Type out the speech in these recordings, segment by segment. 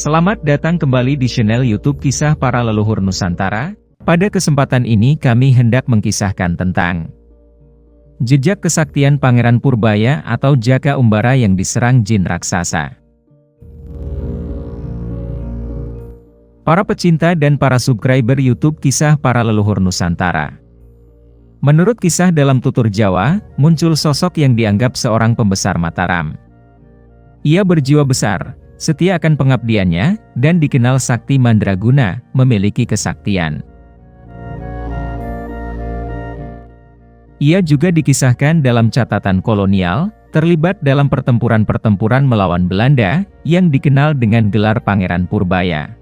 Selamat datang kembali di channel YouTube Kisah Para Leluhur Nusantara. Pada kesempatan ini kami hendak mengkisahkan tentang jejak kesaktian Pangeran Purbaya atau Jaka Umbara yang diserang jin raksasa. Para pecinta dan para subscriber YouTube Kisah Para Leluhur Nusantara. Menurut kisah dalam tutur Jawa, muncul sosok yang dianggap seorang pembesar Mataram. Ia berjiwa besar, setia akan pengabdiannya, dan dikenal sakti mandraguna, memiliki kesaktian. Ia juga dikisahkan dalam catatan kolonial, terlibat dalam pertempuran-pertempuran melawan Belanda, yang dikenal dengan gelar Pangeran Purbaya.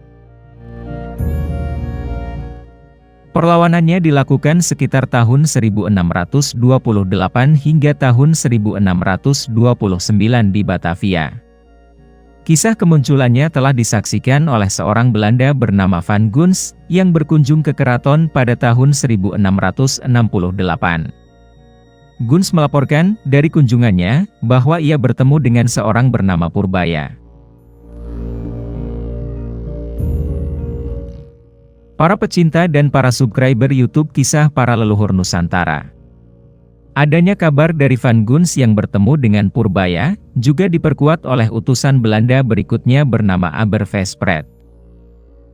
Perlawanannya dilakukan sekitar tahun 1628 hingga tahun 1629 di Batavia. Kisah kemunculannya telah disaksikan oleh seorang Belanda bernama Van Guns, yang berkunjung ke keraton pada tahun 1668. Guns melaporkan, dari kunjungannya, bahwa ia bertemu dengan seorang bernama Purbaya. Para pecinta dan para subscriber YouTube Kisah Para Leluhur Nusantara. Adanya kabar dari Van Guns yang bertemu dengan Purbaya, juga diperkuat oleh utusan Belanda berikutnya bernama Abervespredt.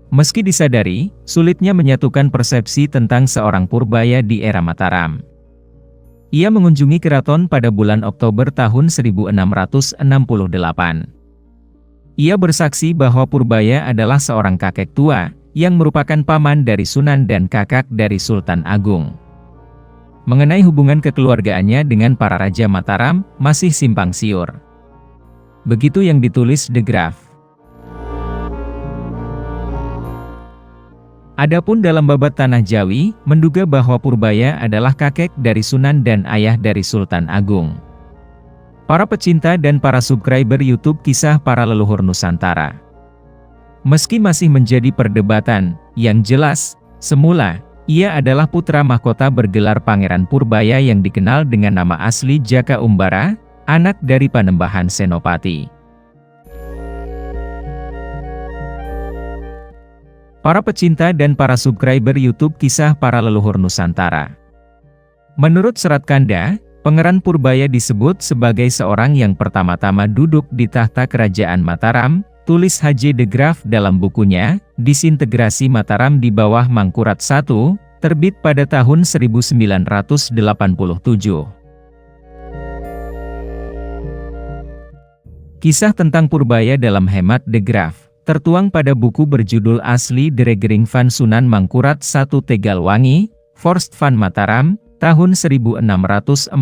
Meski disadari, sulitnya menyatukan persepsi tentang seorang Purbaya di era Mataram. Ia mengunjungi keraton pada bulan Oktober tahun 1668. Ia bersaksi bahwa Purbaya adalah seorang kakek tua, yang merupakan paman dari Sunan dan kakak dari Sultan Agung. Mengenai hubungan kekeluargaannya dengan para raja Mataram, masih simpang siur. Begitu yang ditulis The Graph. Adapun dalam babat Tanah Jawi, menduga bahwa Purbaya adalah kakek dari Sunan dan ayah dari Sultan Agung. Para pecinta dan para subscriber YouTube Kisah Para Leluhur Nusantara. Meski masih menjadi perdebatan, yang jelas, semula, ia adalah putra mahkota bergelar Pangeran Purbaya yang dikenal dengan nama asli Jaka Umbara, anak dari Panembahan Senopati. Para pecinta dan para subscriber YouTube Kisah Para Leluhur Nusantara. Menurut Serat Kanda, Pangeran Purbaya disebut sebagai seorang yang pertama-tama duduk di tahta kerajaan Mataram, tulis H.J. De Graaf dalam bukunya, Disintegrasi Mataram di bawah Mangkurat I, terbit pada tahun 1987. Kisah tentang Purbaya dalam hemat De Graaf, tertuang pada buku berjudul asli De Regering van Sunan Mangkurat I Tegalwangi, Vorst van Mataram, tahun 1646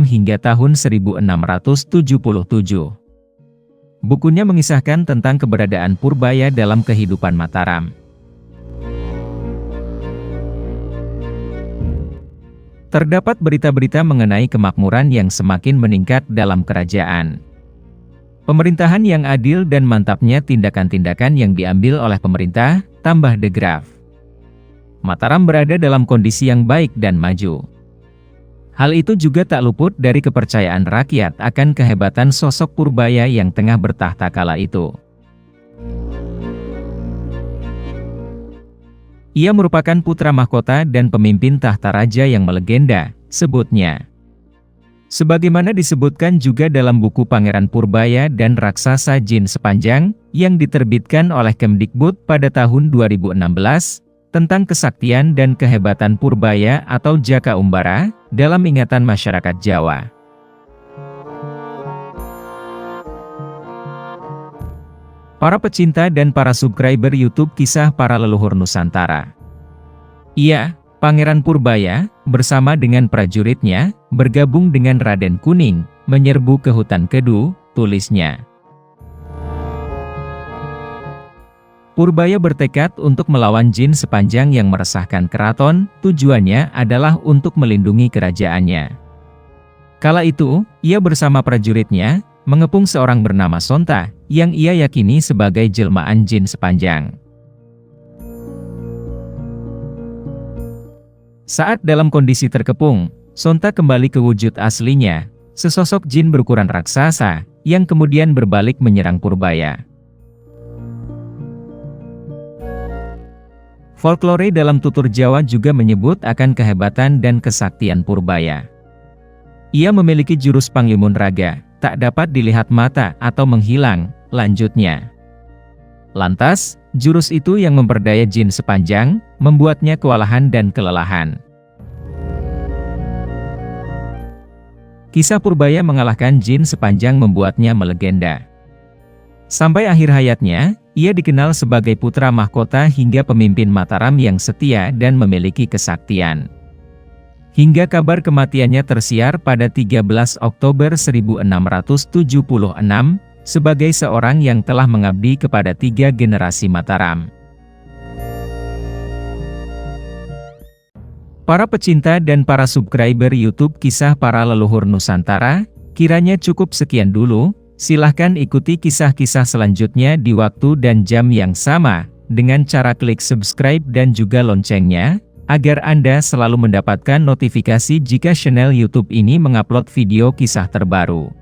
hingga tahun 1677. Bukunya mengisahkan tentang keberadaan Purbaya dalam kehidupan Mataram. Terdapat berita-berita mengenai kemakmuran yang semakin meningkat dalam kerajaan. Pemerintahan yang adil dan mantapnya tindakan-tindakan yang diambil oleh pemerintah, tambah De Graaf. Mataram berada dalam kondisi yang baik dan maju. Hal itu juga tak luput dari kepercayaan rakyat akan kehebatan sosok Purbaya yang tengah bertahta kala itu. Ia merupakan putra mahkota dan pemimpin tahta raja yang melegenda, sebutnya. Sebagaimana disebutkan juga dalam buku Pangeran Purbaya dan Raksasa Jin Sepanjang, yang diterbitkan oleh Kemdikbud pada tahun 2016, tentang kesaktian dan kehebatan Purbaya atau Jaka Umbara, dalam ingatan masyarakat Jawa. Para pecinta dan para subscriber YouTube Kisah Para Leluhur Nusantara. Ia, Pangeran Purbaya, bersama dengan prajuritnya, bergabung dengan Raden Kuning, menyerbu ke hutan Kedu, tulisnya. Purbaya bertekad untuk melawan jin sepanjang yang meresahkan keraton, tujuannya adalah untuk melindungi kerajaannya. Kala itu, ia bersama prajuritnya, mengepung seorang bernama Sonta, yang ia yakini sebagai jelmaan jin sepanjang. Saat dalam kondisi terkepung, Sonta kembali ke wujud aslinya, sesosok jin berukuran raksasa, yang kemudian berbalik menyerang Purbaya. Folklore dalam tutur Jawa juga menyebut akan kehebatan dan kesaktian Purbaya. Ia memiliki jurus Panglimun Raga, tak dapat dilihat mata atau menghilang, lanjutnya. Lantas, jurus itu yang memperdaya jin sepanjang, membuatnya kewalahan dan kelelahan. Kisah Purbaya mengalahkan jin sepanjang membuatnya melegenda. Sampai akhir hayatnya, ia dikenal sebagai putra mahkota hingga pemimpin Mataram yang setia dan memiliki kesaktian. Hingga kabar kematiannya tersiar pada 13 Oktober 1676, sebagai seorang yang telah mengabdi kepada 3 generasi Mataram. Para pecinta dan para subscriber YouTube Kisah Para Leluhur Nusantara, kiranya cukup sekian dulu. Silahkan ikuti kisah-kisah selanjutnya di waktu dan jam yang sama, dengan cara klik subscribe dan juga loncengnya, agar Anda selalu mendapatkan notifikasi jika channel YouTube ini mengupload video kisah terbaru.